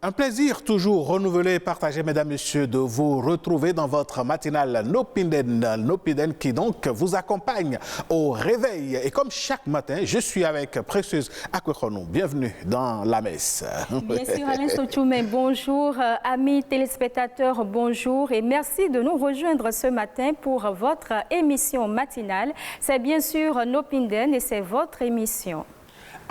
Un plaisir toujours renouvelé et partagé, mesdames, messieurs, de vous retrouver dans votre matinale Nopiden qui donc vous accompagne au réveil. Et comme chaque matin, je suis avec Précieuse Akwekonou. Bienvenue dans la messe. Bien sûr, Alain Sotoumé, bonjour. Amis téléspectateurs, bonjour. Et merci de nous rejoindre ce matin pour votre émission matinale. C'est bien sûr Nopiden et c'est votre émission.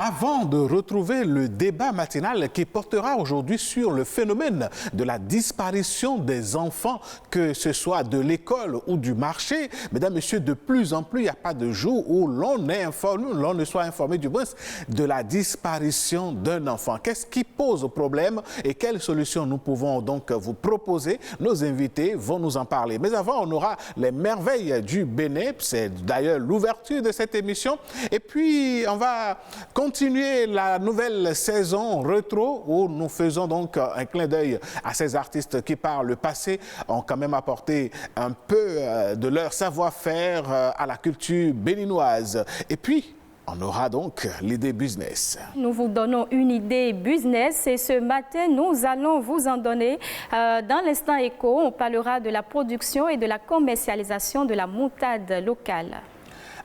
Avant de retrouver le débat matinal qui portera aujourd'hui sur le phénomène de la disparition des enfants, que ce soit de l'école ou du marché, mesdames, messieurs, de plus en plus, il n'y a pas de jour où l'on est informé, l'on ne soit informé du moins de la disparition d'un enfant. Qu'est-ce qui pose problème et quelles solutions nous pouvons donc vous proposer? Nos invités vont nous en parler. Mais avant, on aura les merveilles du Bénin. C'est d'ailleurs l'ouverture de cette émission. Et puis, on va continuer la nouvelle saison rétro où nous faisons donc un clin d'œil à ces artistes qui par le passé ont quand même apporté un peu de leur savoir-faire à la culture béninoise. Et puis, on aura donc l'idée business. Nous vous donnons une idée business et ce matin, nous allons vous en donner. Dans l'instant éco, on parlera de la production et de la commercialisation de la moutarde locale.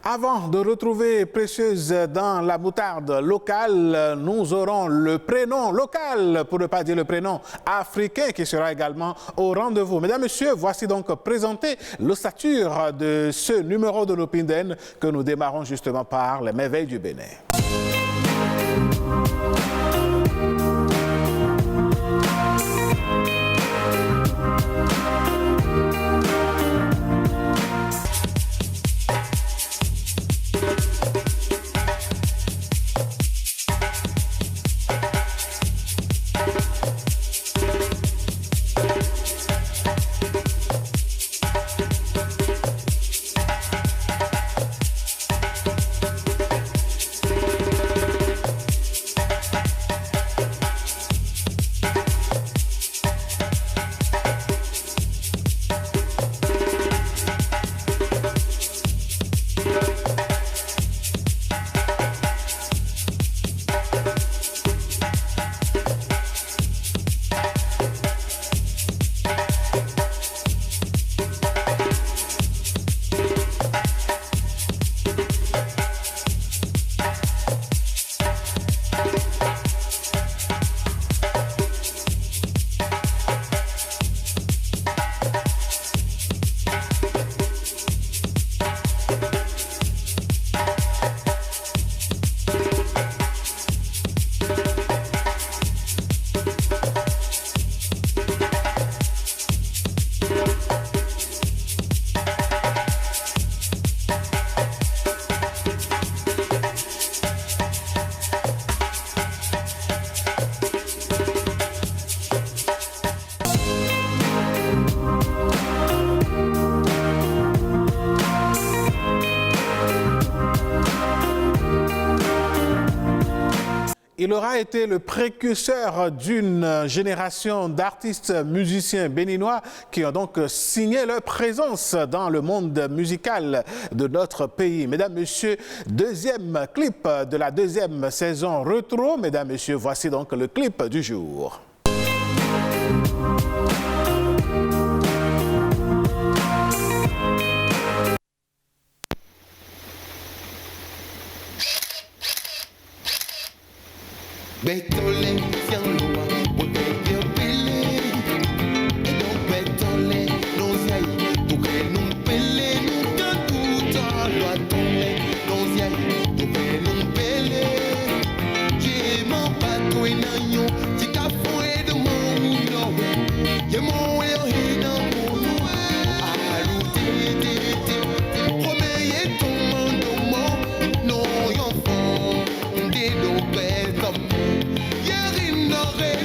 Avant de retrouver Précieuse dans la moutarde locale, nous aurons le prénom local, pour ne pas dire le prénom africain, qui sera également au rendez-vous. Mesdames, Messieurs, voici donc présenté l'ossature de ce numéro de Nopiden que nous démarrons justement par les merveilles du Bénin. Il aura été le précurseur d'une génération d'artistes musiciens béninois qui ont donc signé leur présence dans le monde musical de notre pays. Mesdames, Messieurs, deuxième clip de la deuxième saison rétro. Mesdames, Messieurs, voici donc le clip du jour. Betole, siangua, porque pele, e donc betole, non yai, porque non pele, nunca tuta, lo atole, non yai, porque non pele, j'ai mon bateau et n'agnon, si qu'a foué de mon no, j'ai mon et dans mon no, allouté, premier ton monde, non, y'en font, des lopes, comme. Yeri no re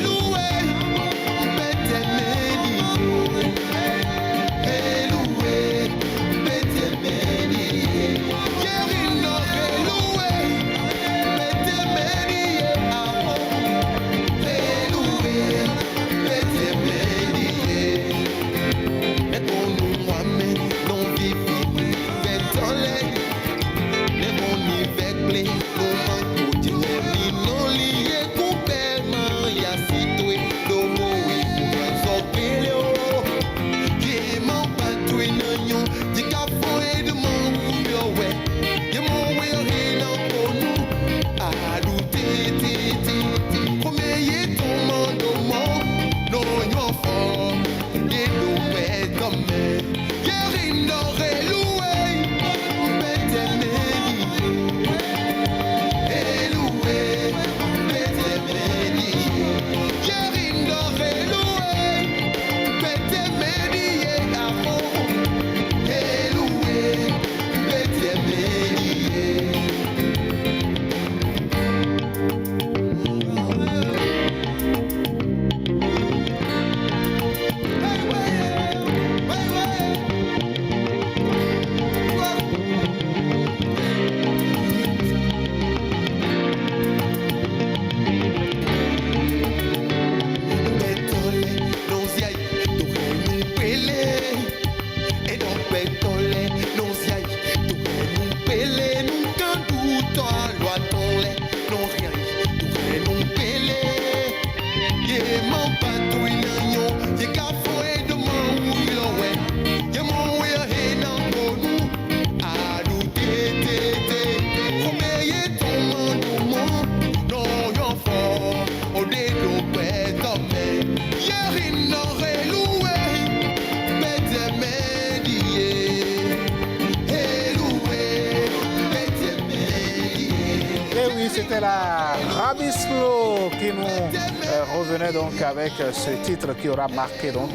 oui, c'était la Rabislo qui nous revenait donc avec ce titre qui aura marqué donc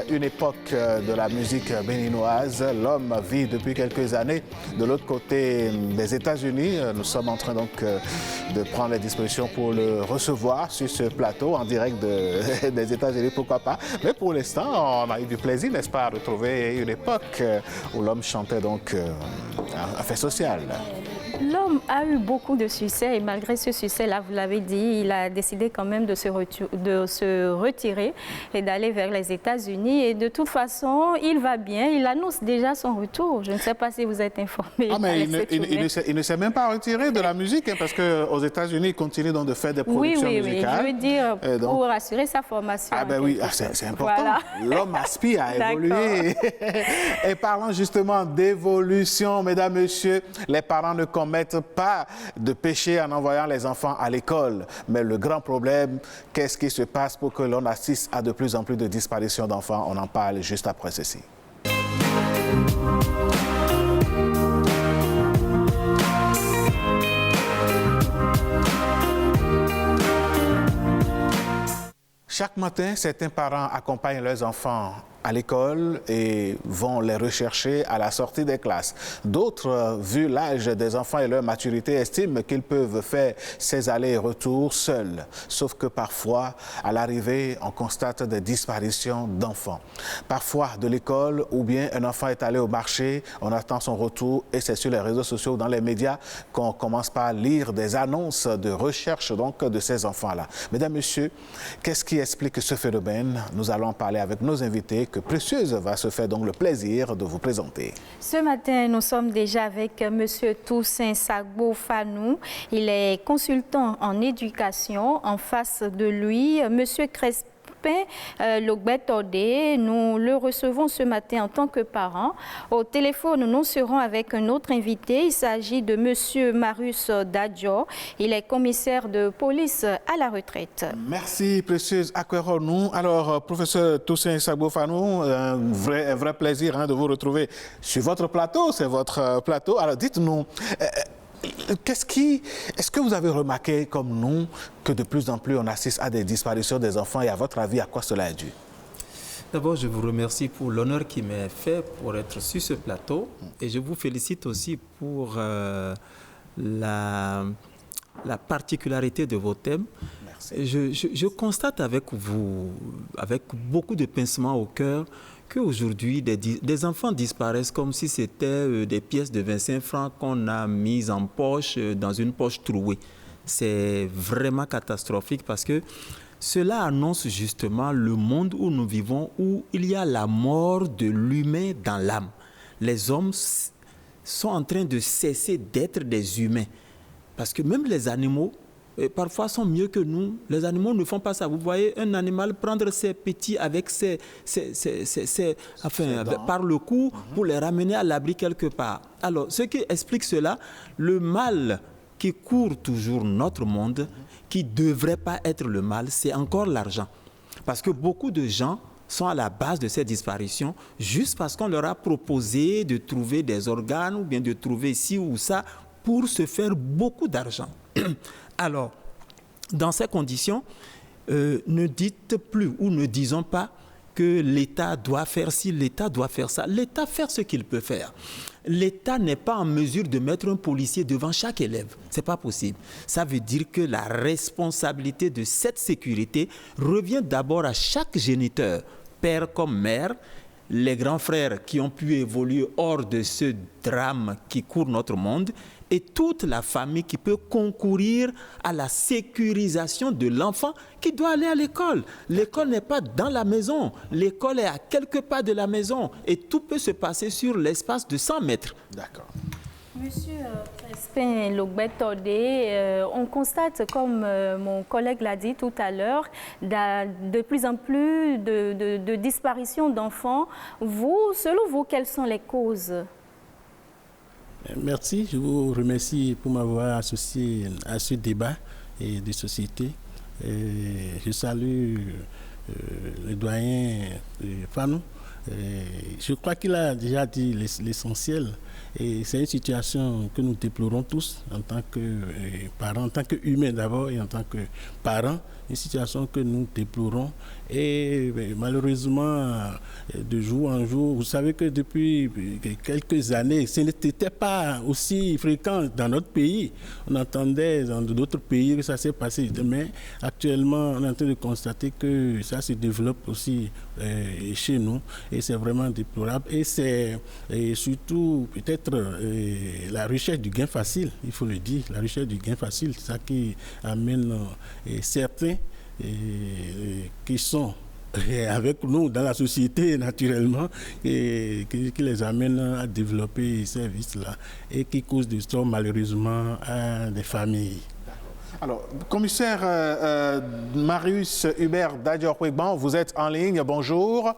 une époque de la musique béninoise. L'homme vit depuis quelques années de l'autre côté des États-Unis. Nous sommes en train donc de prendre les dispositions pour le recevoir sur ce plateau en direct des États-Unis, pourquoi pas. Mais pour l'instant, on a eu du plaisir, n'est-ce pas, à retrouver une époque où l'homme chantait donc un fait social. L'homme a eu beaucoup de succès et malgré ce succès-là, vous l'avez dit, il a décidé quand même de se retirer et d'aller vers les États-Unis. Et de toute façon, il va bien. Il annonce déjà son retour. Je ne sais pas si vous êtes informé. Ah, mais il ne s'est même pas retiré de la musique, hein, parce qu'aux États-Unis, il continue donc de faire des productions musicales. Oui, je veux dire, pour assurer sa formation. Ah ben oui, c'est important. Voilà. L'homme aspire à évoluer. Et parlant justement d'évolution, mesdames, messieurs, les parents ne commettent pas de péché en envoyant les enfants à l'école. Mais le grand problème, qu'est-ce qui se passe pour que l'on assiste à de plus en plus de disparitions d'enfants? On en parle juste après ceci. Chaque matin, certains parents accompagnent leurs enfants à l'école et vont les rechercher à la sortie des classes. D'autres, vu l'âge des enfants et leur maturité, estiment qu'ils peuvent faire ces allers et retours seuls. Sauf que parfois, à l'arrivée, on constate des disparitions d'enfants. Parfois de l'école ou bien un enfant est allé au marché, on attend son retour et c'est sur les réseaux sociaux, dans les médias, qu'on commence par lire des annonces de recherche donc, de ces enfants-là. Mesdames, Messieurs, qu'est-ce qui explique ce phénomène? Nous allons en parler avec nos invités que Précieuse va se faire donc le plaisir de vous présenter. Ce matin, nous sommes déjà avec M. Toussaint Sagbo Fanou. Il est consultant en éducation. En face de lui, M. Crespin Logbetodé, nous le recevons ce matin en tant que parent. Au téléphone, nous serons avec un autre invité. Il s'agit de M. Marius Dadjo. Il est commissaire de police à la retraite. Merci, Précieuse Akweronou. Alors, professeur Toussaint Sagbo Fanou, un vrai plaisir de vous retrouver sur votre plateau. C'est votre plateau. Alors, dites-nous, est-ce que vous avez remarqué, comme nous, que de plus en plus on assiste à des disparitions des enfants et à votre avis, à quoi cela est dû? D'abord, je vous remercie pour l'honneur qui m'est fait pour être sur ce plateau et je vous félicite aussi pour la particularité de vos thèmes. Merci. Je constate avec vous, avec beaucoup de pincement au cœur, qu'aujourd'hui, des enfants disparaissent comme si c'était des pièces de 25 francs qu'on a mises en poche, dans une poche trouée. C'est vraiment catastrophique parce que cela annonce justement le monde où nous vivons, où il y a la mort de l'humain dans l'âme. Les hommes sont en train de cesser d'être des humains. Parce que même les animaux, parfois sont mieux que nous. Les animaux ne font pas ça. Vous voyez un animal prendre ses petits avec par le cou pour les ramener à l'abri quelque part. Alors, ce qui explique cela, le mal qui court toujours notre monde, qui ne devrait pas être le mal, c'est encore l'argent. Parce que beaucoup de gens sont à la base de ces disparitions juste parce qu'on leur a proposé de trouver des organes ou bien de trouver ci ou ça pour se faire beaucoup d'argent. Alors, dans ces conditions, ne dites plus ou ne disons pas que l'État doit faire ci, l'État doit faire ça. L'État fait ce qu'il peut faire. L'État n'est pas en mesure de mettre un policier devant chaque élève. Ce n'est pas possible. Ça veut dire que la responsabilité de cette sécurité revient d'abord à chaque géniteur, père comme mère, les grands frères qui ont pu évoluer hors de ce drame qui court notre monde, et toute la famille qui peut concourir à la sécurisation de l'enfant qui doit aller à l'école. L'école n'est pas dans la maison, l'école est à quelques pas de la maison et tout peut se passer sur l'espace de 100 mètres. D'accord. Monsieur Crespin Logbetodé, on constate, comme mon collègue l'a dit tout à l'heure, de plus en plus de disparitions d'enfants. Selon vous, quelles sont les causes? Merci, je vous remercie pour m'avoir associé à ce débat de société. Je salue le doyen Fanou Je crois qu'il a déjà dit l'essentiel. Et c'est une situation que nous déplorons tous en tant que parents, en tant qu'humains d'abord et en tant que parents. Une situation que nous déplorons et malheureusement de jour en jour, vous savez que depuis quelques années, ce n'était pas aussi fréquent dans notre pays. On entendait dans d'autres pays que ça s'est passé, mais actuellement on est en train de constater que ça se développe aussi chez nous et c'est vraiment déplorable et c'est surtout peut-être la recherche du gain facile, il faut le dire, la recherche du gain facile, c'est ça qui amène certains qui sont avec nous dans la société naturellement et qui les amène à développer ces vices-là et qui causent des storms malheureusement à des familles. Alors, commissaire Marius Hubert Dadjor-Kwegban, vous êtes en ligne, bonjour.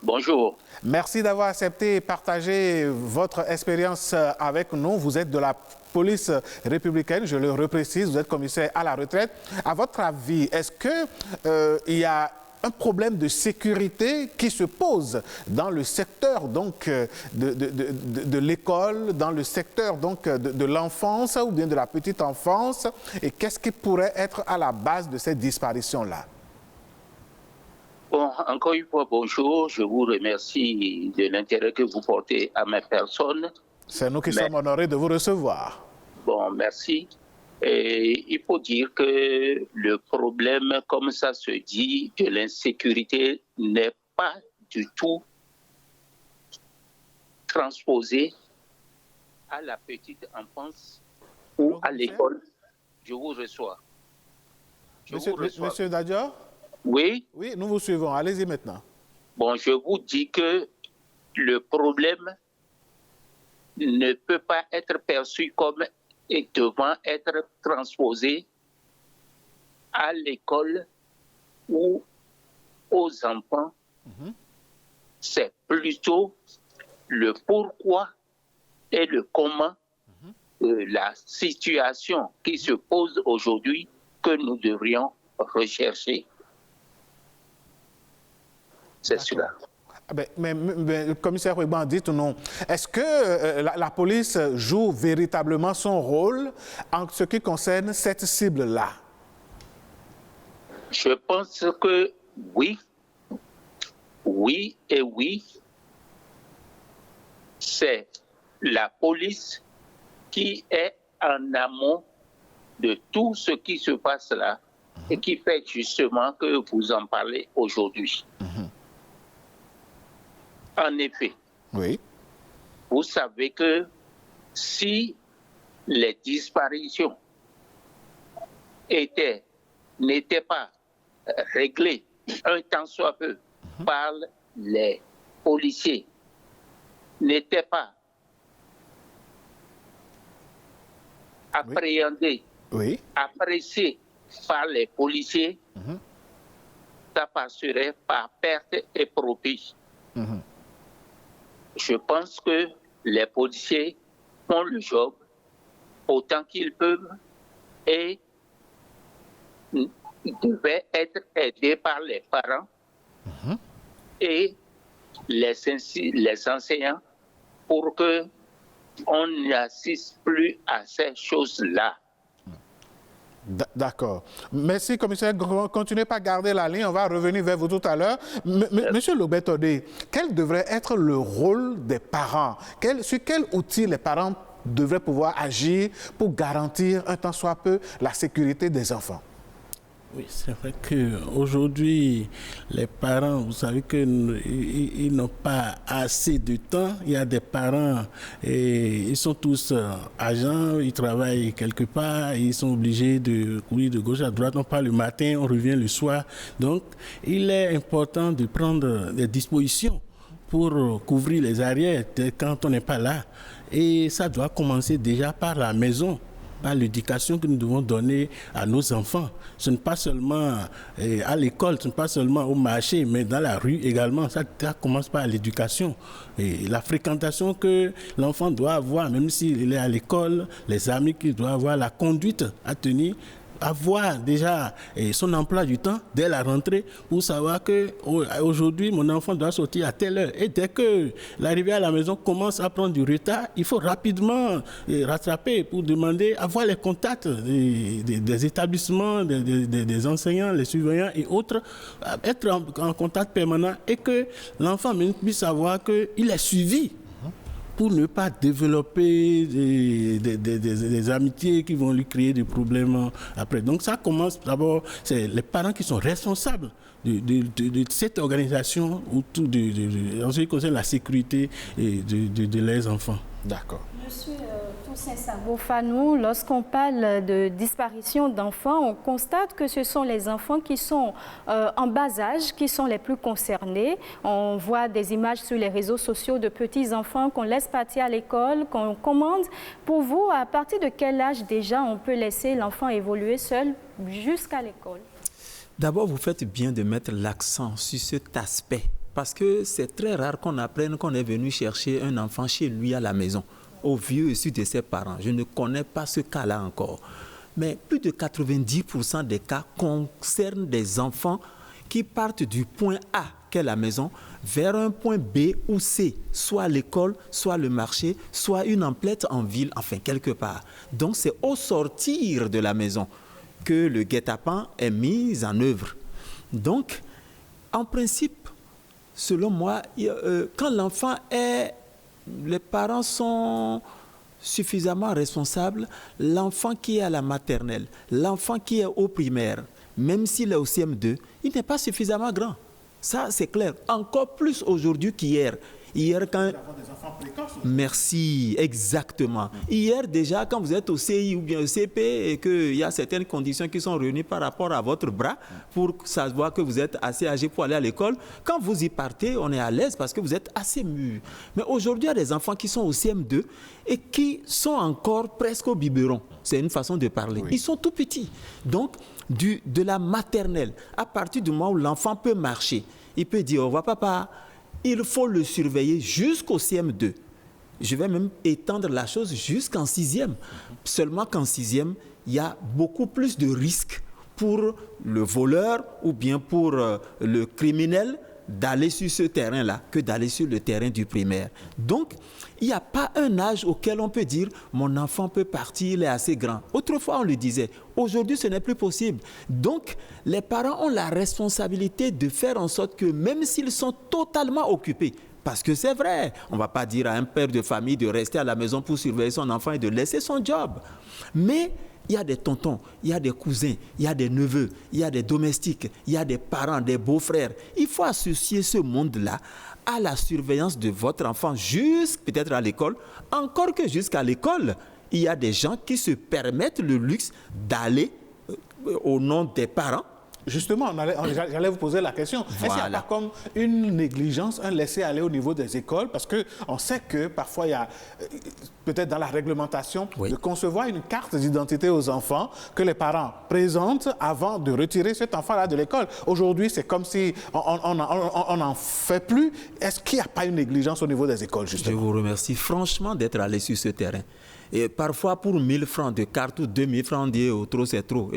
Bonjour. Merci d'avoir accepté et partagé votre expérience avec nous. Vous êtes de la police républicaine, je le reprécise, vous êtes commissaire à la retraite. À votre avis, est-ce qu'il y a un problème de sécurité qui se pose dans le secteur donc, de l'école, dans le secteur donc, de l'enfance ou bien de la petite enfance? Et qu'est-ce qui pourrait être à la base de cette disparition-là? Bon, encore une fois, bonjour. Je vous remercie de l'intérêt que vous portez à ma personne. C'est nous qui sommes honorés de vous recevoir. Bon, merci. Et il faut dire que le problème, comme ça se dit, de l'insécurité n'est pas du tout transposé à la petite enfance ou à l'école. Je vous reçois. Monsieur Dadjor? Oui? Oui, nous vous suivons. Allez-y maintenant. Bon, je vous dis que le problème ne peut pas être perçu comme et devant être transposé à l'école ou aux enfants. C'est plutôt le pourquoi et le comment de la situation qui se pose aujourd'hui que nous devrions rechercher. C'est cela. Mais commissaire Kwegban, dites-nous, est-ce que la police joue véritablement son rôle en ce qui concerne cette cible-là? Je pense que oui. Oui et oui. C'est la police qui est en amont de tout ce qui se passe là et qui fait justement que vous en parlez aujourd'hui. En effet, oui. Vous savez que si les disparitions n'étaient pas réglées un tant soit peu par les policiers, n'étaient pas appréhendées, appréciées par les policiers, ça passerait par perte et profit. Je pense que les policiers font le job autant qu'ils peuvent et devaient être aidés par les parents et les enseignants pour qu'on n'assiste plus à ces choses-là. D'accord. Merci, commissaire. Continuez pas à garder la ligne. On va revenir vers vous tout à l'heure. Monsieur Lobetodé, quel devrait être le rôle des parents? Sur quel outil les parents devraient pouvoir agir pour garantir un tant soit peu la sécurité des enfants? Oui, c'est vrai qu'aujourd'hui, les parents, vous savez qu'ils n'ont pas assez de temps. Il y a des parents, et ils sont tous agents, ils travaillent quelque part, ils sont obligés de courir de gauche à droite. On part le matin, on revient le soir. Donc, il est important de prendre des dispositions pour couvrir les arrières quand on n'est pas là. Et ça doit commencer déjà par la maison, par l'éducation que nous devons donner à nos enfants. Ce n'est pas seulement à l'école, ce n'est pas seulement au marché, mais dans la rue également. Ça commence par l'éducation. Et la fréquentation que l'enfant doit avoir, même s'il est à l'école, les amis qu'il doit avoir, la conduite à tenir. avoir déjà son emploi du temps dès la rentrée pour savoir que aujourd'hui mon enfant doit sortir à telle heure. Et dès que l'arrivée à la maison commence à prendre du retard, il faut rapidement rattraper pour demander, avoir les contacts des établissements, des enseignants, les surveillants et autres, être en contact permanent et que l'enfant puisse savoir qu'il est suivi, pour ne pas développer des amitiés qui vont lui créer des problèmes après. Donc ça commence d'abord, c'est les parents qui sont responsables de cette organisation en ce qui concerne la sécurité de leurs enfants. D'accord. Monsieur Toussaint Sabo-Fanou, lorsqu'on parle de disparition d'enfants, on constate que ce sont les enfants qui sont en bas âge qui sont les plus concernés. On voit des images sur les réseaux sociaux de petits enfants qu'on laisse partir à l'école, qu'on commande. Pour vous, à partir de quel âge déjà on peut laisser l'enfant évoluer seul jusqu'à l'école? D'abord, vous faites bien de mettre l'accent sur cet aspect. Parce que c'est très rare qu'on apprenne qu'on est venu chercher un enfant chez lui à la maison, au vieux issu de ses parents. Je ne connais pas ce cas-là encore. Mais plus de 90% des cas concernent des enfants qui partent du point A, qu'est la maison, vers un point B ou C, soit l'école, soit le marché, soit une emplette en ville, enfin quelque part. Donc c'est au sortir de la maison que le guet-apens est mis en œuvre. Donc, en principe, selon moi, quand l'enfant les parents sont suffisamment responsables, l'enfant qui est à la maternelle, l'enfant qui est au primaire, même s'il est au CM2, il n'est pas suffisamment grand. Ça, c'est clair. Encore plus aujourd'hui qu'hier. Hier, quand... Merci, exactement. Hier, déjà, quand vous êtes au CI ou bien au CP et qu'il y a certaines conditions qui sont réunies par rapport à votre bras pour savoir que vous êtes assez âgé pour aller à l'école, quand vous y partez, on est à l'aise parce que vous êtes assez mûr. Mais aujourd'hui, il y a des enfants qui sont au CM2 et qui sont encore presque au biberon. C'est une façon de parler. Oui. Ils sont tout petits. Donc, de la maternelle, à partir du moment où l'enfant peut marcher, il peut dire « Au revoir papa ». Il faut le surveiller jusqu'au CM2. Je vais même étendre la chose jusqu'en 6e. Seulement qu'en 6e, il y a beaucoup plus de risques pour le voleur ou bien pour le criminel d'aller sur ce terrain-là que d'aller sur le terrain du primaire. Donc, il n'y a pas un âge auquel on peut dire « mon enfant peut partir, il est assez grand ». Autrefois, on le disait. Aujourd'hui, ce n'est plus possible. Donc, les parents ont la responsabilité de faire en sorte que même s'ils sont totalement occupés, parce que c'est vrai, on ne va pas dire à un père de famille de rester à la maison pour surveiller son enfant et de laisser son job. Mais il y a des tontons, il y a des cousins, il y a des neveux, il y a des domestiques, il y a des parents, des beaux-frères. Il faut associer ce monde-là à la surveillance de votre enfant, peut-être à l'école. Encore que jusqu'à l'école, il y a des gens qui se permettent le luxe d'aller au nom des parents. Justement, j'allais vous poser la question. Voilà. Est-ce qu'il n'y a pas comme une négligence, un laisser-aller au niveau des écoles? Parce qu'on sait que parfois, il y a peut-être dans la réglementation de concevoir une carte d'identité aux enfants que les parents présentent avant de retirer cet enfant-là de l'école. Aujourd'hui, c'est comme si on n'en fait plus. Est-ce qu'il n'y a pas une négligence au niveau des écoles, justement? Je vous remercie franchement d'être allé sur ce terrain. Et parfois, pour 1000 francs de carte ou 2000 francs, on dit oh, trop, c'est trop.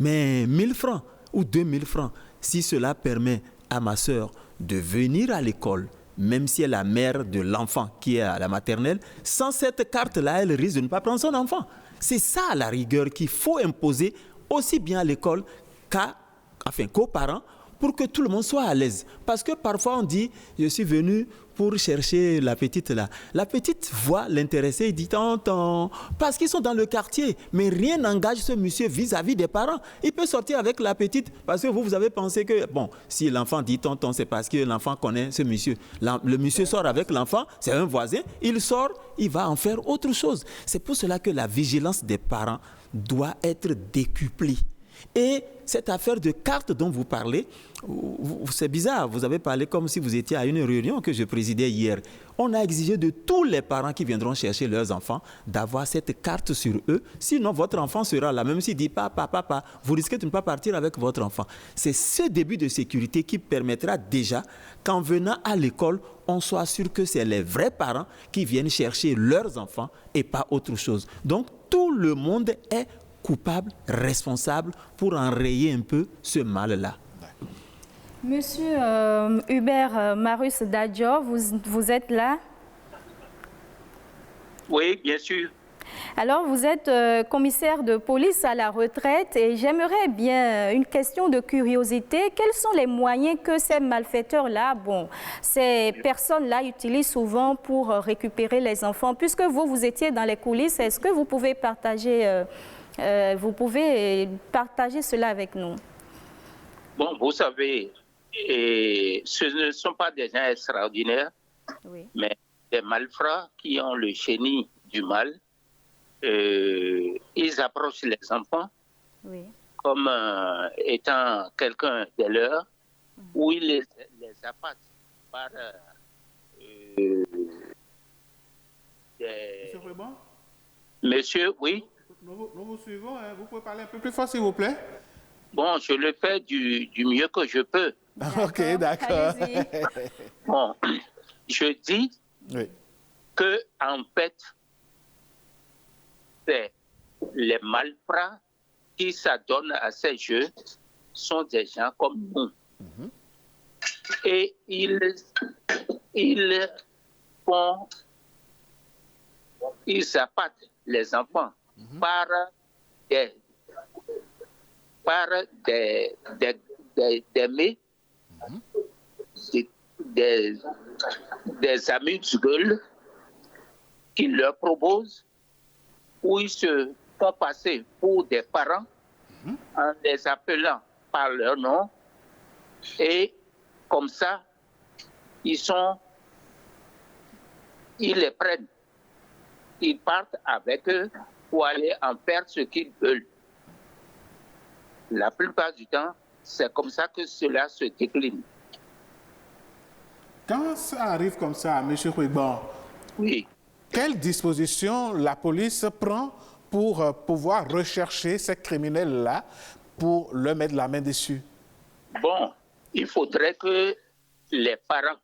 Mais 1000 francs ou 2000 francs, si cela permet à ma sœur de venir à l'école, même si elle est la mère de l'enfant qui est à la maternelle, sans cette carte-là, elle risque de ne pas prendre son enfant. C'est ça la rigueur qu'il faut imposer aussi bien à l'école qu'aux parents, pour que tout le monde soit à l'aise. Parce que parfois on dit, je suis venu pour chercher la petite là. La petite voit l'intéressé et dit, tonton, parce qu'ils sont dans le quartier, mais rien n'engage ce monsieur vis-à-vis des parents. Il peut sortir avec la petite, parce que vous avez pensé que, bon, si l'enfant dit tonton, c'est parce que l'enfant connaît ce monsieur. Le monsieur sort avec l'enfant, c'est un voisin, il sort, il va en faire autre chose. C'est pour cela que la vigilance des parents doit être décuplée. Et cette affaire de carte dont vous parlez, c'est bizarre, vous avez parlé comme si vous étiez à une réunion que je présidais hier. On a exigé de tous les parents qui viendront chercher leurs enfants d'avoir cette carte sur eux, sinon votre enfant sera là, même s'il dit papa, vous risquez de ne pas partir avec votre enfant. C'est ce début de sécurité qui permettra déjà qu'en venant à l'école, on soit sûr que c'est les vrais parents qui viennent chercher leurs enfants et pas autre chose. Donc, tout le monde est coupables, responsables pour enrayer un peu ce mal-là. Monsieur Hubert Marus Dadjo, vous êtes là? Oui, bien sûr. Alors, vous êtes commissaire de police à la retraite et j'aimerais bien une question de curiosité. Quels sont les moyens que ces malfaiteurs-là, ces personnes-là utilisent souvent pour récupérer les enfants? Puisque vous étiez dans les coulisses, est-ce que vous pouvez partager cela avec nous? Bon, vous savez, ce ne sont pas des gens extraordinaires, Oui. mais des malfrats qui ont le génie du mal. Ils approchent les enfants Oui. comme étant quelqu'un de leurs, ou ils les appâtent par Monsieur Ruban? Monsieur, oui. Nous vous suivons. Hein. Vous pouvez parler un peu plus fort, s'il vous plaît? Bon, je le fais du mieux que je peux. Ok, d'accord. Bon, je dis Oui. que en fait, c'est les malfrats qui s'adonnent à ces jeux sont des gens comme nous. Et ils appâtent les enfants par des amuse-gueules qui leur proposent, où ils se font passer pour des parents en les appelant par leur nom, et comme ça, ils les prennent. Ils partent avec eux pour aller en faire ce qu'ils veulent. La plupart du temps, c'est comme ça que cela se décline. Quand ça arrive comme ça, M. Ruban, Oui. quelles dispositions la police prend pour pouvoir rechercher ces criminels-là pour leur mettre la main dessus? Bon, il faudrait que les parents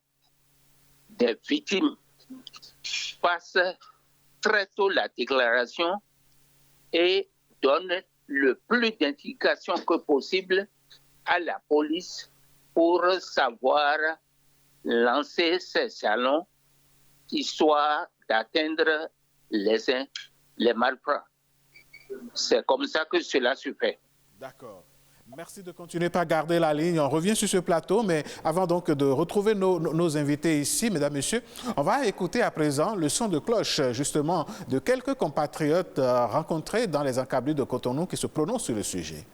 des victimes fassent très tôt la déclaration et donnent le plus d'indications que possible à la police pour savoir lancer ces jalons histoire d'atteindre les malfrats. C'est comme ça que cela se fait. D'accord. Merci de continuer par garder la ligne. On revient sur ce plateau, mais avant donc de retrouver nos invités ici, mesdames, messieurs, on va écouter à présent le son de cloche, justement, de quelques compatriotes rencontrés dans les encablures de Cotonou qui se prononcent sur le sujet.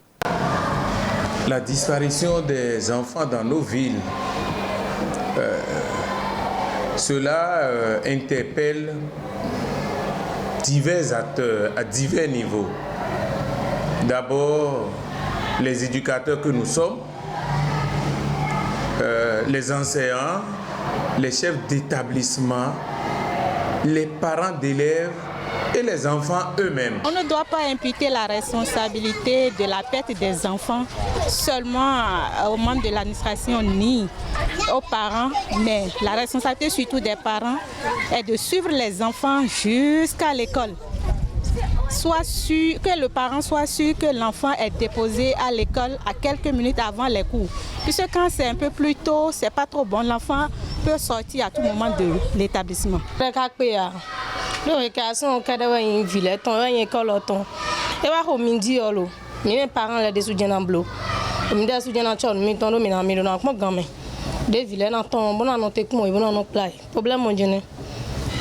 La disparition des enfants dans nos villes, cela interpelle divers acteurs à divers niveaux. D'abord, les éducateurs que nous sommes, les enseignants, les chefs d'établissement, les parents d'élèves et les enfants eux-mêmes. On ne doit pas imputer la responsabilité de la perte des enfants seulement aux membres de l'administration ni aux parents, mais la responsabilité surtout des parents est de suivre les enfants jusqu'à l'école. Que le parent soit sûr que l'enfant est déposé à l'école à quelques minutes avant les cours. Puisque quand c'est un peu plus tôt, c'est pas trop bon, l'enfant peut sortir à tout moment de l'établissement.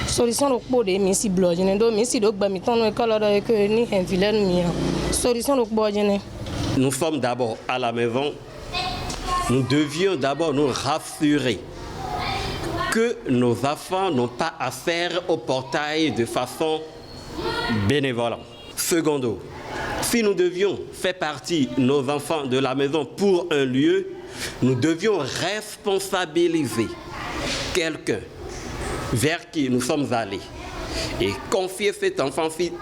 Solution de pour des missi bloqués, ne missi donc bamiton école que ni un vilain solution de pour. Nous sommes d'abord à la maison. Nous devions d'abord nous rassurer que nos enfants n'ont pas affaire au portail de façon bénévole. Secondo, si nous devions faire partie nos enfants de la maison pour un lieu, nous devions responsabiliser quelqu'un vers qui nous sommes allés et confier cet enfant si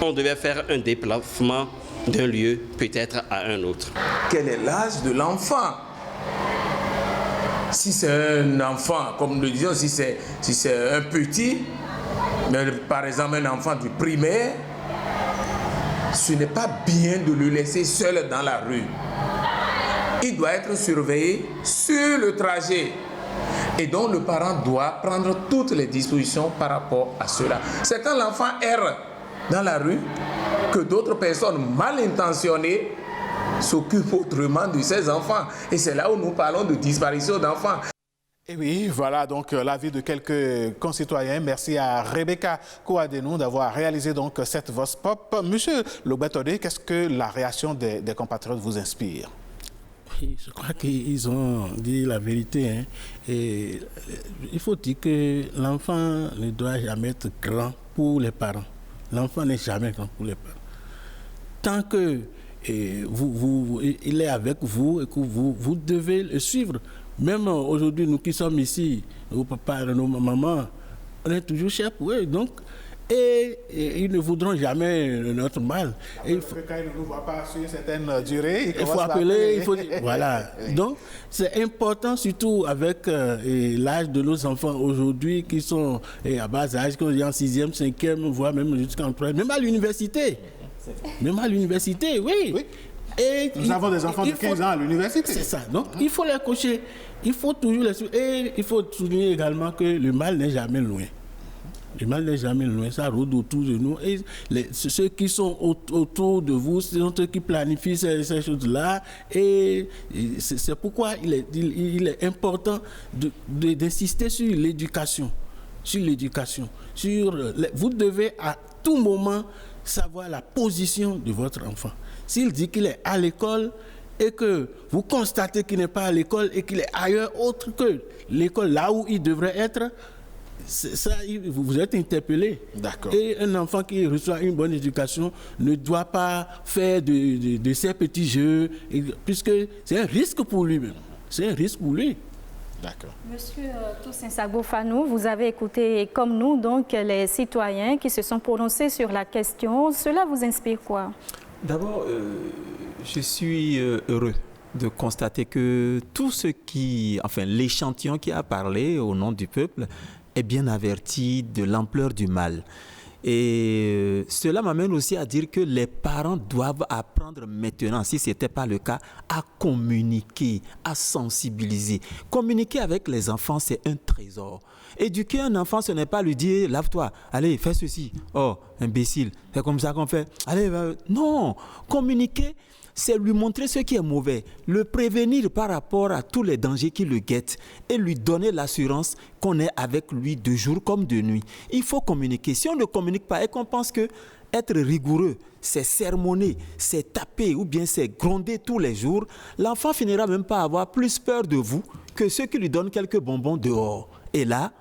on devait faire un déplacement d'un lieu peut-être à un autre. Quel est l'âge de l'enfant? Si c'est un enfant, comme nous disions, si c'est un petit, mais par exemple un enfant du primaire, ce n'est pas bien de le laisser seul dans la rue. Il doit être surveillé sur le trajet. Et donc le parent doit prendre toutes les dispositions par rapport à cela. C'est quand l'enfant erre dans la rue que d'autres personnes mal intentionnées s'occupent autrement de ces enfants. Et c'est là où nous parlons de disparition d'enfants. Et oui, voilà donc l'avis de quelques concitoyens. Merci à Rebecca Kouadenou d'avoir réalisé donc cette Vox Pop. Monsieur Lobetodé, qu'est-ce que la réaction des compatriotes vous inspire? Je crois qu'ils ont dit la vérité. Hein. Et il faut dire que l'enfant ne doit jamais être grand pour les parents. L'enfant n'est jamais grand pour les parents. Tant que il est avec vous et que vous devez le suivre. Même aujourd'hui, nous qui sommes ici, nos papas et nos mamans, on est toujours chers pour eux. Donc, et ils ne voudront jamais notre mal. Quand ils ne nous voient pas sur une certaine durée, il faut appeler, il faut dire, voilà. Donc, c'est important, surtout avec l'âge de nos enfants aujourd'hui qui sont à bas âge, qui sont en 6e, 5e, voire même jusqu'en 3e, même à l'université. Même à l'université, oui. Et nous avons des enfants de 15 ans à l'université. C'est ça. Donc, il faut les coacher. Il faut toujours les suivre. Et il faut souligner également que le mal n'est jamais loin. Le mal n'est jamais loin. Ça rôde autour de nous. Et ceux qui sont autour de vous, ce sont ceux qui planifient ces choses-là. Et c'est pourquoi il est important d'insister sur l'éducation. Sur l'éducation. Vous devez à tout moment savoir la position de votre enfant. S'il dit qu'il est à l'école et que vous constatez qu'il n'est pas à l'école et qu'il est ailleurs autre que l'école, là où il devrait être, ça, vous êtes interpellé. D'accord. Et un enfant qui reçoit une bonne éducation ne doit pas faire de ces petits jeux, puisque c'est un risque pour lui-même. C'est un risque pour lui. D'accord. Monsieur Toussaint Sagbo-Fanou, vous avez écouté comme nous donc les citoyens qui se sont prononcés sur la question. Cela vous inspire quoi? D'abord, je suis heureux de constater que tout ce l'échantillon qui a parlé au nom du peuple est bien averti de l'ampleur du mal. Et cela m'amène aussi à dire que les parents doivent apprendre maintenant, si ce n'était pas le cas, à communiquer, à sensibiliser. Communiquer avec les enfants, c'est un trésor. Éduquer un enfant, ce n'est pas lui dire « lave-toi, allez, fais ceci. Oh, imbécile, c'est comme ça qu'on fait. Allez, non, communiquer, c'est lui montrer ce qui est mauvais, le prévenir par rapport à tous les dangers qui le guettent et lui donner l'assurance qu'on est avec lui de jour comme de nuit. Il faut communiquer. Si on ne communique pas et qu'on pense que être rigoureux, c'est sermonner, c'est taper ou bien c'est gronder tous les jours, l'enfant finira même pas à avoir plus peur de vous que ceux qui lui donnent quelques bonbons dehors. Et là,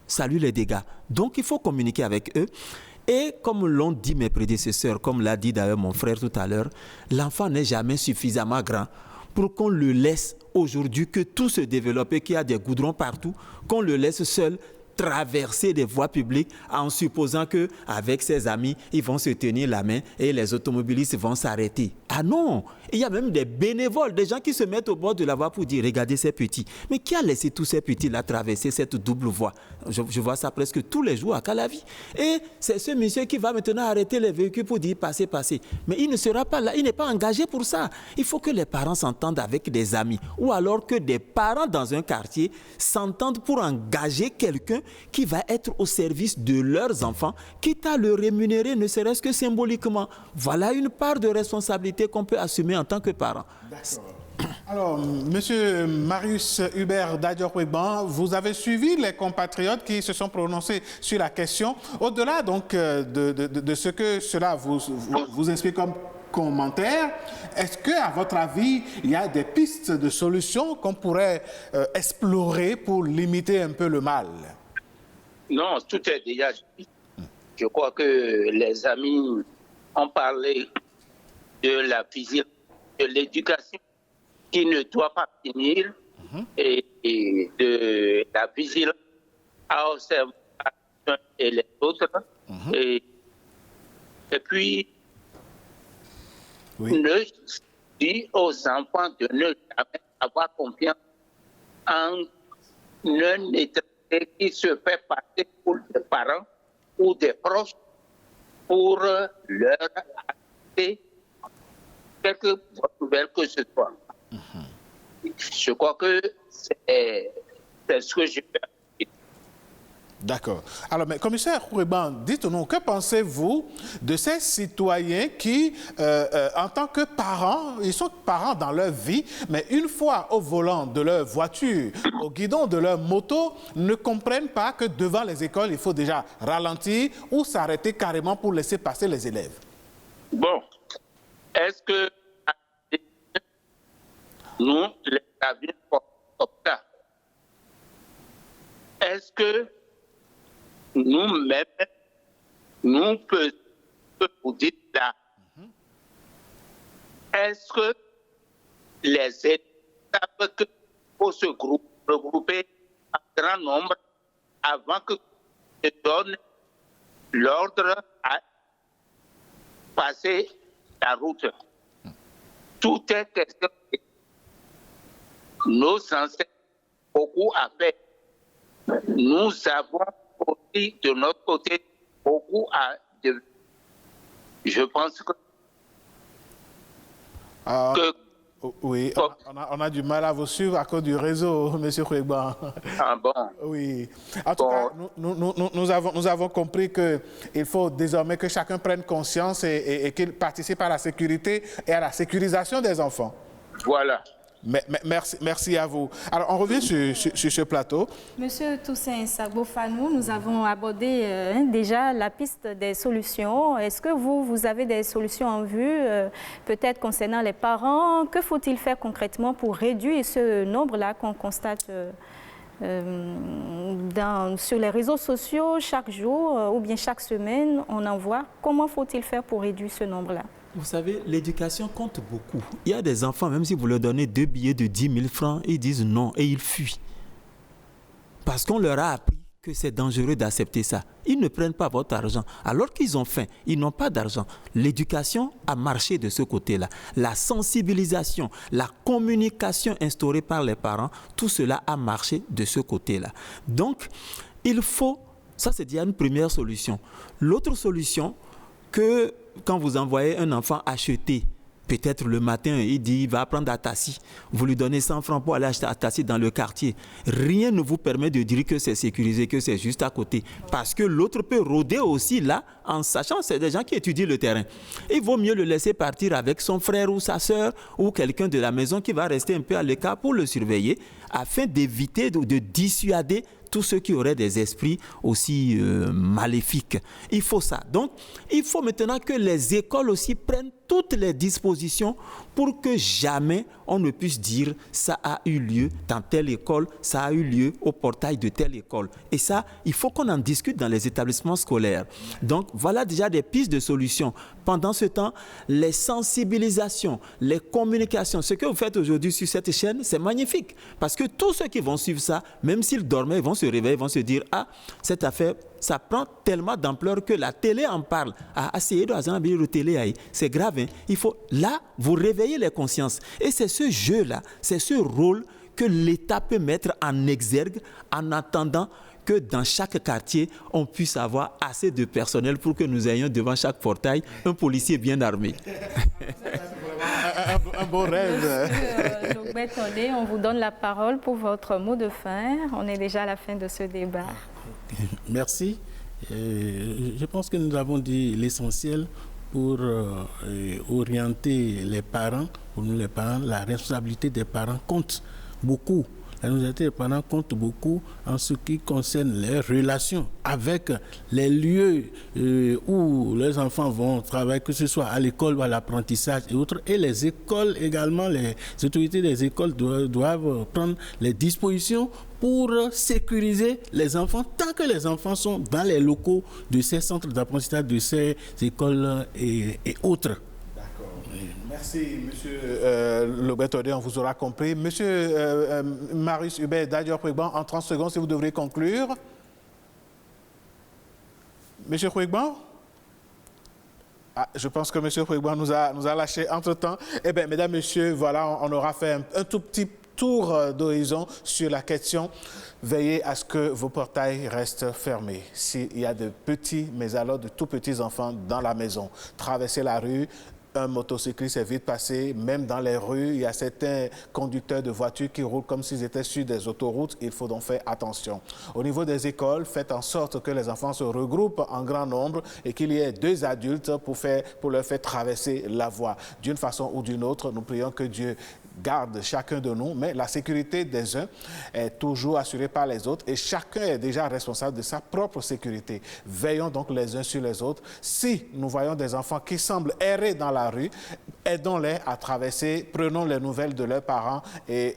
salut les dégâts. Donc il faut communiquer avec eux. Et comme l'ont dit mes prédécesseurs, comme l'a dit d'ailleurs mon frère tout à l'heure, l'enfant n'est jamais suffisamment grand pour qu'on le laisse aujourd'hui, que tout se développe et qu'il y a des goudrons partout, qu'on le laisse seul traverser des voies publiques en supposant qu'avec ses amis, ils vont se tenir la main et les automobilistes vont s'arrêter. Ah non! Il y a même des bénévoles, des gens qui se mettent au bord de la voie pour dire « Regardez ces petits ». Mais qui a laissé tous ces petits-là traverser cette double voie? Je vois ça presque tous les jours à Calavi. Et c'est ce monsieur qui va maintenant arrêter les véhicules pour dire « Passez, passez ». Mais il ne sera pas là, il n'est pas engagé pour ça. Il faut que les parents s'entendent avec des amis ou alors que des parents dans un quartier s'entendent pour engager quelqu'un qui va être au service de leurs enfants, quitte à le rémunérer, ne serait-ce que symboliquement. Voilà une part de responsabilité qu'on peut assumer en tant que parent. D'accord. Alors, Monsieur Marius Hubert Dadior-Wegban, vous avez suivi les compatriotes qui se sont prononcés sur la question. Au-delà donc de ce que cela vous inspire comme commentaire, est-ce qu'à votre avis, il y a des pistes de solutions qu'on pourrait explorer pour limiter un peu le mal? Non, tout est déjà dit. Je crois que les amis ont parlé de la vigilance, de l'éducation qui ne doit pas finir et de la vigilance à observer les uns et les autres. Et puis, ne dit aux enfants de ne jamais avoir confiance en un étranger qui se fait passer pour des parents ou des proches pour leur et quelque nouvelle que ce soit. Je crois que c'est ce que je fais. D'accord. Alors, mais commissaire Khoureban, dites-nous, que pensez-vous de ces citoyens qui, en tant que parents, ils sont parents dans leur vie, mais une fois au volant de leur voiture, au guidon de leur moto, ne comprennent pas que devant les écoles, il faut déjà ralentir ou s'arrêter carrément pour laisser passer les élèves? Bon, est-ce que nous les avions comme ça? Est-ce que nous-mêmes, nous pouvons vous dire là, est-ce que les élèves savent qu'il faut se regrouper en grand nombre avant que je donne l'ordre à passer la route? Tout est question. Nos ancêtres ont beaucoup à faire. Nous avons aussi de notre côté beaucoup à devenir. Je pense que oui, on a du mal à vous suivre à cause du réseau, M. Khoureban. Ah bon? Oui. En tout cas, nous avons compris qu'il faut désormais que chacun prenne conscience et qu'il participe à la sécurité et à la sécurisation des enfants. Voilà. Merci à vous. Alors, on revient sur ce plateau. Monsieur Toussaint Sagbo-Fanou, nous avons abordé déjà la piste des solutions. Est-ce que vous avez des solutions en vue, peut-être concernant les parents? Que faut-il faire concrètement pour réduire ce nombre-là qu'on constate sur les réseaux sociaux chaque jour ou bien chaque semaine, on en voit? Comment faut-il faire pour réduire ce nombre-là? Vous savez, l'éducation compte beaucoup. Il y a des enfants, même si vous leur donnez 2 billets de 10 000 francs, ils disent non et ils fuient. Parce qu'on leur a appris que c'est dangereux d'accepter ça. Ils ne prennent pas votre argent. Alors qu'ils ont faim, ils n'ont pas d'argent. L'éducation a marché de ce côté-là. La sensibilisation, la communication instaurée par les parents, tout cela a marché de ce côté-là. Donc, il faut... Ça, c'est déjà une première solution. L'autre solution, que quand vous envoyez un enfant acheter, peut-être le matin, il dit, il va prendre à Tassi. Vous lui donnez 100 francs pour aller acheter à Tassi dans le quartier. Rien ne vous permet de dire que c'est sécurisé, que c'est juste à côté. Parce que l'autre peut rôder aussi là, en sachant, c'est des gens qui étudient le terrain. Il vaut mieux le laisser partir avec son frère ou sa sœur ou quelqu'un de la maison qui va rester un peu à l'écart pour le surveiller, afin d'éviter, de dissuader tous ceux qui auraient des esprits aussi maléfiques. Il faut ça. Donc, il faut maintenant que les écoles aussi prennent toutes les dispositions pour que jamais on ne puisse dire ça a eu lieu dans telle école, ça a eu lieu au portail de telle école. Et ça, il faut qu'on en discute dans les établissements scolaires. Donc, voilà déjà des pistes de solutions. Pendant ce temps, les sensibilisations, les communications, ce que vous faites aujourd'hui sur cette chaîne, c'est magnifique. Parce que tous ceux qui vont suivre ça, même s'ils dormaient, ils vont se réveiller, ils vont se dire « Ah, cette affaire, ça prend tellement d'ampleur que la télé en parle. Ah, c'est de télé, c'est grave. Hein? Il faut, là, vous réveillez les consciences. Et c'est ce jeu-là, c'est ce rôle que l'État peut mettre en exergue en attendant que dans chaque quartier, on puisse avoir assez de personnel pour que nous ayons devant chaque portail un policier bien armé. Un beau rêve. On vous donne la parole pour votre mot de fin. On est déjà à la fin de ce débat. Merci. Je pense que nous avons dit l'essentiel pour orienter les parents. Pour nous les parents, la responsabilité des parents compte beaucoup. La responsabilité des parents compte beaucoup en ce qui concerne les relations avec les lieux où les enfants vont travailler, que ce soit à l'école ou à l'apprentissage et autres. Et les écoles également, les autorités des écoles doivent prendre les dispositions pour sécuriser les enfants tant que les enfants sont dans les locaux de ces centres d'apprentissage, de ces écoles et autres. Merci, M. Lobet-Odé, on vous aura compris. M. Marius Hubert Dadior Khoureban, en 30 secondes, si vous devrez conclure. M. Khoureban? Je pense que M. Khoureban nous a lâché entre-temps. Eh bien, mesdames, messieurs, voilà, on aura fait un tout petit tour d'horizon sur la question. Veillez à ce que vos portails restent fermés. S'il y a de petits, mais alors de tout petits enfants dans la maison, traversez la rue, un motocycliste est vite passé, même dans les rues, il y a certains conducteurs de voitures qui roulent comme s'ils étaient sur des autoroutes. Il faut donc faire attention. Au niveau des écoles, faites en sorte que les enfants se regroupent en grand nombre et qu'il y ait 2 adultes pour leur faire traverser la voie. D'une façon ou d'une autre, nous prions que Dieu garde chacun de nous, mais la sécurité des uns est toujours assurée par les autres et chacun est déjà responsable de sa propre sécurité. Veillons donc les uns sur les autres. Si nous voyons des enfants qui semblent errer dans la rue, aidons-les à traverser, prenons les nouvelles de leurs parents et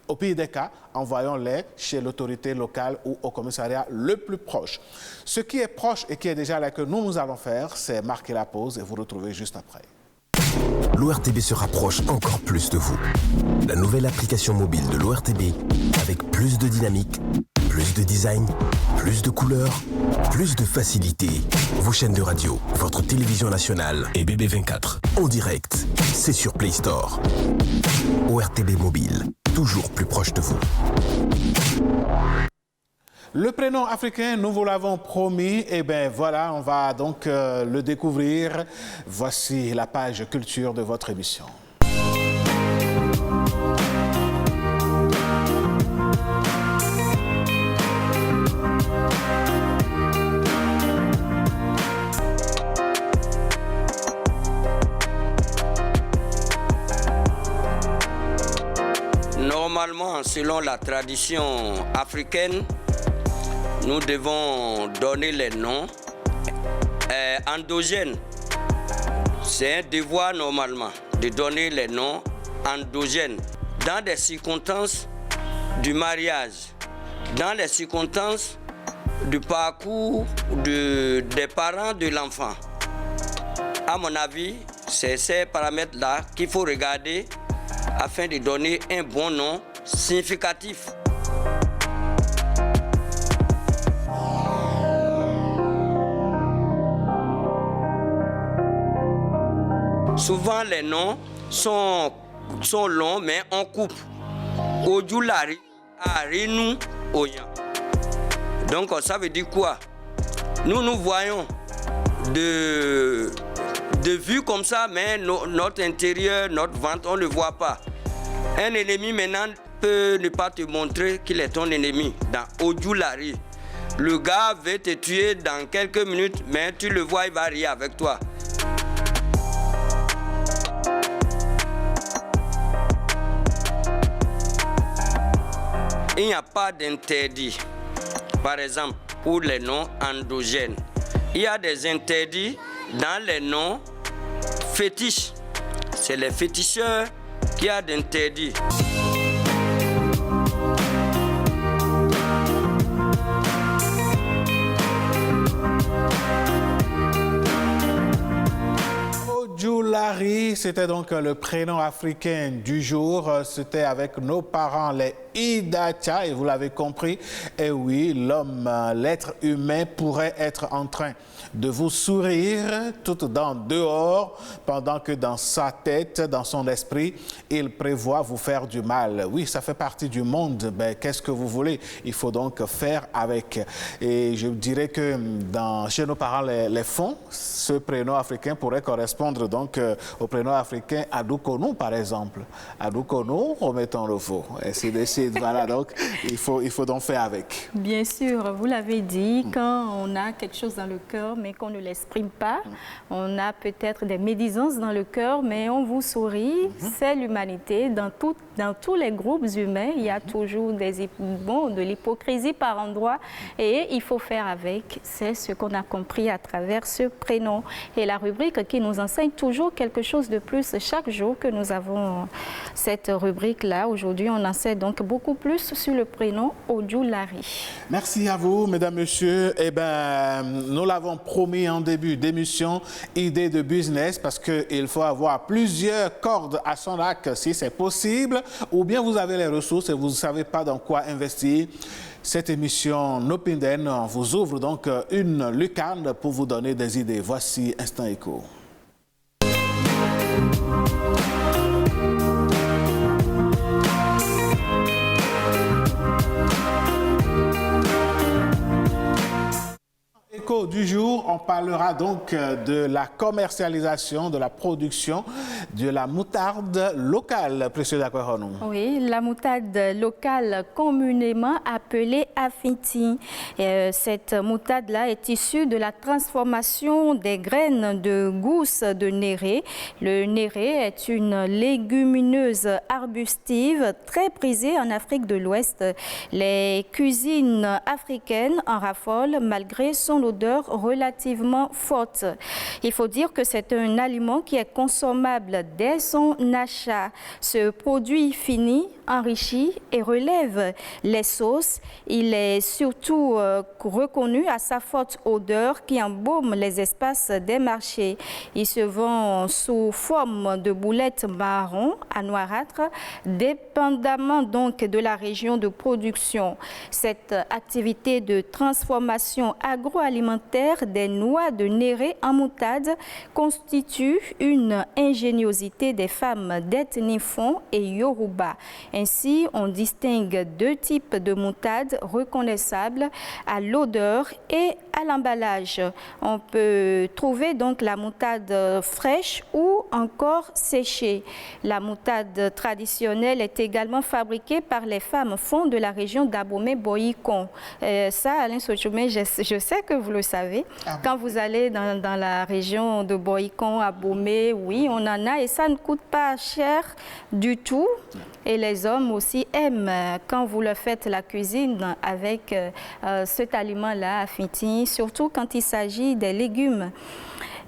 au pire des cas, envoyons-les chez l'autorité locale ou au commissariat le plus proche. Ce qui est proche et qui est déjà là que nous allons faire, c'est marquer la pause et vous retrouver juste après. L'ORTB se rapproche encore plus de vous. La nouvelle application mobile de l'ORTB avec plus de dynamique, plus de design, plus de couleurs, plus de facilité. Vos chaînes de radio, votre télévision nationale et BB24 en direct, c'est sur Play Store. ORTB Mobile, toujours plus proche de vous. Le prénom africain, nous vous l'avons promis, et bien voilà, on va donc le découvrir. Voici la page culture de votre émission. Normalement, selon la tradition africaine, nous devons donner les noms endogènes. C'est un devoir normalement de donner les noms endogènes dans des circonstances du mariage, dans les circonstances du parcours des parents de l'enfant. À mon avis, c'est ces paramètres-là qu'il faut regarder afin de donner un bon nom significatif. Souvent, les noms sont longs, mais on coupe. Ojulari, Arinu, Oyan. Donc, ça veut dire quoi? Nous voyons de vue comme ça, mais notre intérieur, notre ventre, on ne le voit pas. Un ennemi maintenant peut ne pas te montrer qu'il est ton ennemi. Dans Ojulari, le gars veut te tuer dans quelques minutes, mais tu le vois, il va rire avec toi. Il n'y a pas d'interdit, par exemple, pour les noms endogènes. Il y a des interdits dans les noms fétiches. C'est les féticheurs qui ont d'interdits. Ojulari, c'était donc le prénom africain du jour. C'était avec nos parents, les Idacha, et vous l'avez compris. Et oui, l'homme, l'être humain pourrait être en train de vous sourire tout dehors, pendant que dans sa tête, dans son esprit, il prévoit vous faire du mal. Oui, ça fait partie du monde. Ben, qu'est-ce que vous voulez? Il faut donc faire avec. Et je dirais que chez nos parents, les fonds, ce prénom africain pourrait correspondre donc au prénom africain Adoukonou, par exemple. Adoukonou, remettons le faux. Ainsi de suite. Voilà, donc il faut donc faire avec. Bien sûr, vous l'avez dit, quand on a quelque chose dans le cœur, mais qu'on ne l'exprime pas, on a peut-être des médisances dans le cœur, mais on vous sourit. C'est l'humanité. Dans tous les groupes humains, il y a toujours de l'hypocrisie par endroits, et il faut faire avec. C'est ce qu'on a compris à travers ce prénom. Et la rubrique qui nous enseigne toujours quelque chose de plus chaque jour que nous avons cette rubrique-là. Aujourd'hui, on enseigne donc beaucoup plus sur le prénom Ojulari. Merci à vous, mesdames, messieurs. Eh bien, nous l'avons promis en début d'émission, idée de business, parce qu'il faut avoir plusieurs cordes à son arc si c'est possible, ou bien vous avez les ressources et vous ne savez pas dans quoi investir. Cette émission Nopinden vous ouvre donc une lucarne pour vous donner des idées. Voici Instant Écho. éco du jour, on parlera donc de la commercialisation, de la production de la moutarde locale. Précieux Akwehonou. Oui, la moutarde locale communément appelée Afiti. Cette moutarde-là est issue de la transformation des graines de gousse de néré. Le néré est une légumineuse arbustive très prisée en Afrique de l'Ouest. Les cuisines africaines en raffolent malgré son odeur relativement forte. Il faut dire que c'est un aliment qui est consommable dès son achat. Ce produit fini, enrichi et relève les sauces. Il est surtout reconnu à sa forte odeur qui embaume les espaces des marchés. Il se vend sous forme de boulettes marron à noirâtre, dépendamment donc de la région de production. Cette activité de transformation agroalimentaire des noix de néré en moutarde constitue une ingéniosité des femmes d'ethnie Fon et Yoruba. Ainsi, on distingue deux types de moutarde reconnaissables à l'odeur et à l'emballage. On peut trouver donc la moutarde fraîche ou encore séchée. La moutarde traditionnelle est également fabriquée par les femmes Fon de la région d'Abomey-Boyikon. Ça, Alain Sochoumé, je sais que vous le savez. Quand vous allez dans la région de Boyikon, Abomey, oui, on en a et ça ne coûte pas cher du tout. Et les hommes aussi aiment quand vous leur faites la cuisine avec cet aliment-là, Afiti, surtout quand il s'agit des légumes.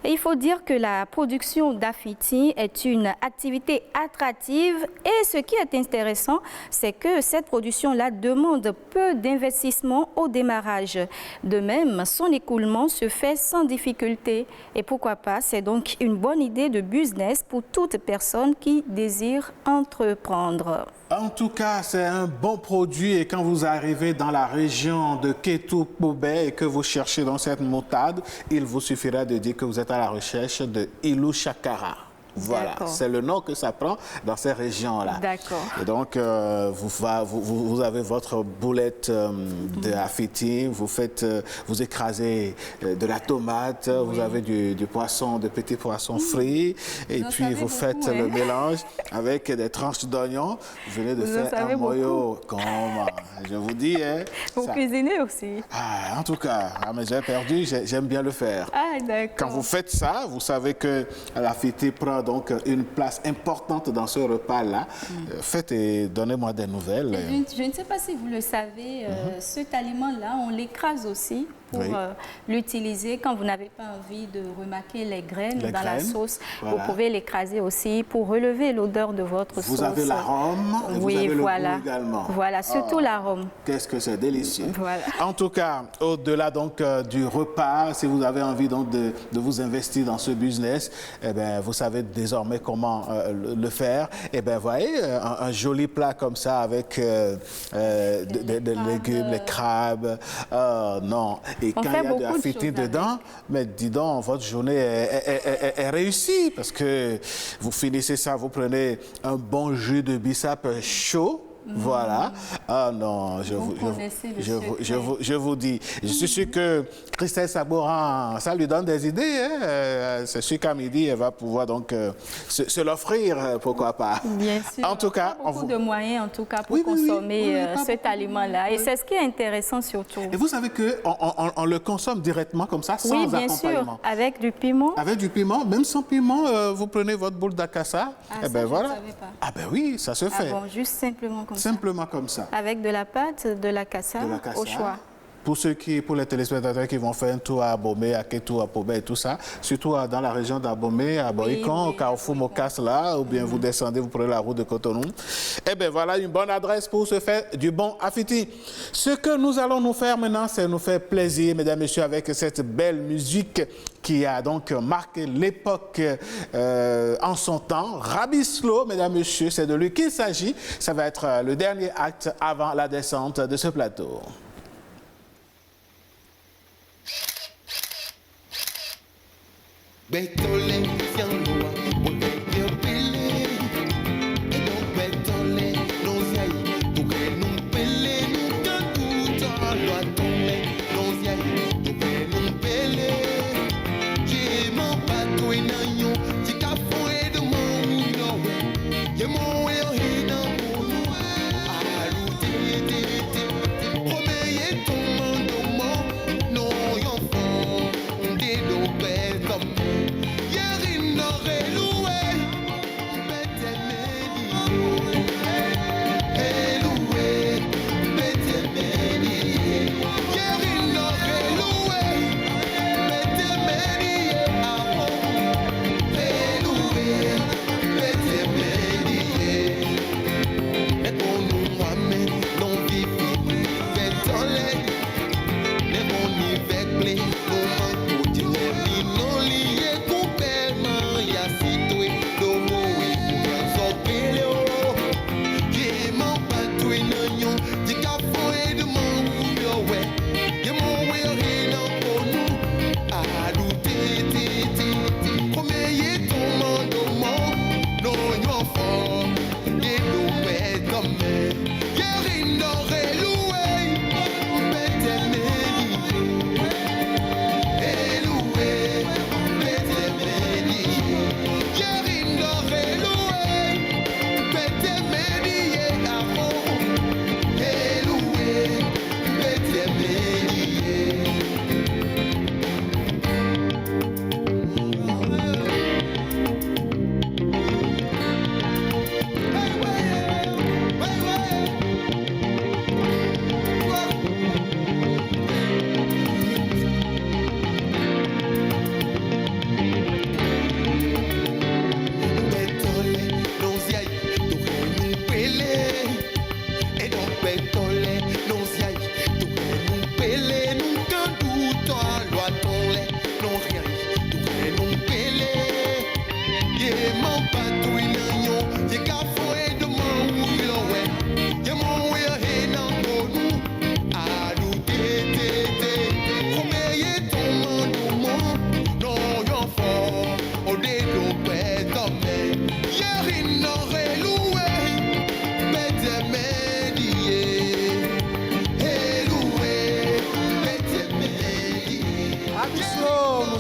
Et il faut dire que la production d'Afiti est une activité attractive et ce qui est intéressant, c'est que cette production-là demande peu d'investissement au démarrage. De même, son écoulement se fait sans difficulté. Et pourquoi pas, c'est donc une bonne idée de business pour toute personne qui désire entreprendre. En tout cas, c'est un bon produit et quand vous arrivez dans la région de Kétou-Pobé et que vous cherchez dans cette moutarde, il vous suffira de dire que vous êtes à la recherche de Ilou Chakara. Voilà, c'est le nom que ça prend dans ces régions-là. D'accord. Et donc, vous avez votre boulette de Afiti, vous écrasez de la tomate, vous avez du poisson, de petits poissons frits, et puis vous faites le mélange avec des tranches d'oignons. Vous venez de faire un moyo. Comment je vous dis, hein, vous cuisinez aussi. Ah, en tout cas, mais j'ai perdu, j'aime bien le faire. Ah, d'accord. Quand vous faites ça, vous savez que l'Afiti prend donc une place importante dans ce repas-là. Faites et donnez-moi des nouvelles. Je ne sais pas si vous le savez, cet aliment-là, on l'écrase aussi pour l'utiliser quand vous n'avez pas envie de remarquer les graines dans la sauce. Voilà. Vous pouvez l'écraser aussi pour relever l'odeur de votre sauce. Vous avez l'arôme et vous avez le goût également. Voilà, surtout l'arôme. Qu'est-ce que c'est délicieux. Voilà. En tout cas, au-delà donc du repas, si vous avez envie donc de vous investir dans ce business, eh bien, vous savez désormais comment le faire. Eh bien, voyez, un joli plat comme ça avec des légumes, les crabes. Non. Et quand il y a de Afiti dedans, mais dis donc, votre journée est réussie parce que vous finissez ça, vous prenez un bon jus de bissap chaud. Voilà. Ah non, je vous dis. Je suis sûr que Christelle Sabourin, ça lui donne des idées. Hein? C'est sûr qu'à midi, elle va pouvoir donc se l'offrir, pourquoi pas. Bien sûr. En tout cas, beaucoup de moyens en tout cas pour consommer cet aliment-là. Et c'est ce qui est intéressant surtout. Et vous savez qu'on le consomme directement comme ça, sans accompagnement. Oui, bien sûr. Avec du piment. Avec du piment, même sans piment, vous prenez votre boule d'acassa. Ah, ben voilà. Je ne savais pas. Ah ben oui, ça se fait. Bon, juste simplement comme ça. Simplement comme ça. Avec de la pâte, de la cassa, au choix. Pour les téléspectateurs qui vont faire un tour à Abomey, à Kétou, à Pobé et tout ça, surtout dans la région d'Abomey, à Boyikon, au Carrefour Mokas là, ou bien vous descendez, vous prenez la route de Cotonou. Eh bien voilà une bonne adresse pour se faire du bon Afiti. Ce que nous allons nous faire maintenant, c'est nous faire plaisir, mesdames et messieurs, avec cette belle musique qui a donc marqué l'époque en son temps. Rabislo, mesdames et messieurs, c'est de lui qu'il s'agit. Ça va être le dernier acte avant la descente de ce plateau. Betole, Fiangoa, Botekia Pele, et donc Betole, Nosiaï, pour que nous pele, nous cantuta, loi tombe, Nosiaï, pour que nous pele.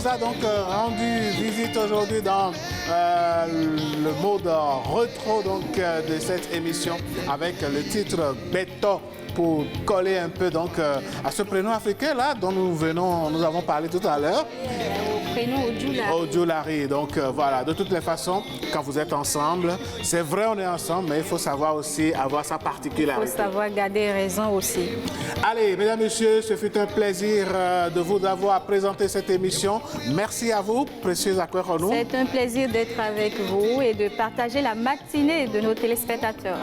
nous a donc rendu visite aujourd'hui dans le mode rétro donc, de cette émission avec le titre Beto pour coller un peu donc à ce prénom africain là dont nous avons parlé tout à l'heure. Prénom Ojulari. Ojulari. Donc voilà, de toutes les façons, quand vous êtes ensemble, c'est vrai on est ensemble, mais il faut savoir aussi avoir sa particularité. Il faut savoir garder raison aussi. Allez, mesdames, messieurs, ce fut un plaisir de vous avoir présenté cette émission. Merci à vous, précieux Akweronou. C'est un plaisir d'être avec vous et de partager la matinée de nos téléspectateurs.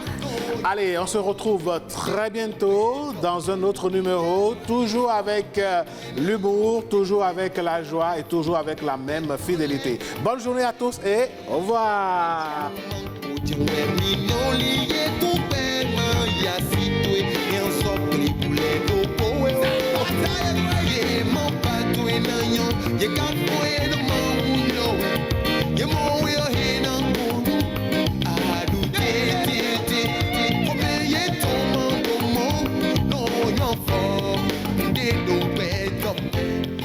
Allez, on se retrouve très bientôt dans un autre numéro, toujours avec l'humour, toujours avec la joie et toujours avec la même fidélité. Bonne journée à tous et au revoir. They don't wake up.